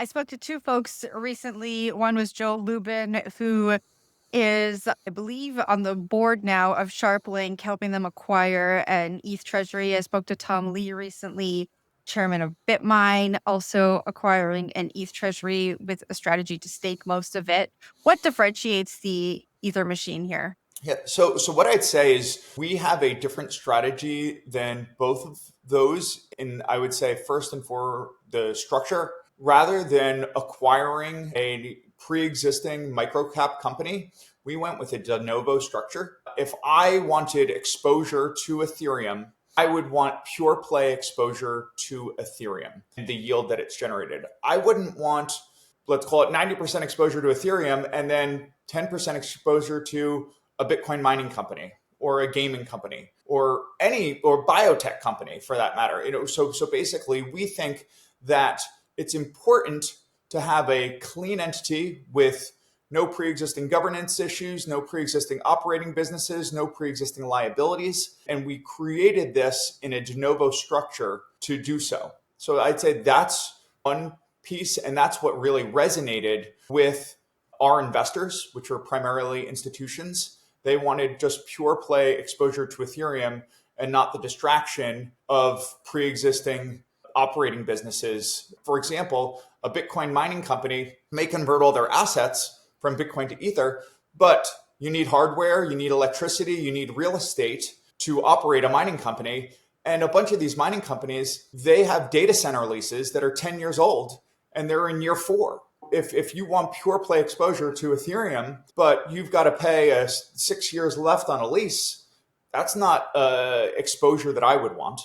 I spoke to two folks recently. One was Joe Lubin, who is, I believe, on the board now of SharpLink, helping them acquire an ETH treasury. I spoke to Tom Lee recently, chairman of BitMine, also acquiring an ETH treasury with a strategy to stake most of it. What differentiates the Ether machine here? Yeah. So what I'd say is we have a different strategy than both of those. And I would say first and for the structure, rather than acquiring a pre-existing microcap company, we went with a de novo structure. If I wanted exposure to Ethereum, I would want pure play exposure to Ethereum and the yield that it's generated. I wouldn't want, let's call it 90% exposure to Ethereum and then 10% exposure to a Bitcoin mining company or a gaming company or any or biotech company for that matter. So basically we think that it's important to have a clean entity with no pre-existing governance issues, no pre-existing operating businesses, no pre-existing liabilities. And we created this in a de novo structure to do so. So I'd say that's one piece. And that's what really resonated with our investors, which are primarily institutions. They wanted just pure play exposure to Ethereum and not the distraction of pre-existing operating businesses. For example, a Bitcoin mining company may convert all their assets from Bitcoin to Ether, but you need hardware, you need electricity, you need real estate to operate a mining company. And a bunch of these mining companies, they have data center leases that are 10 years old and they're in year 4. If you want pure play exposure to Ethereum, but you've got to pay 6 years left on a lease, that's not exposure that I would want.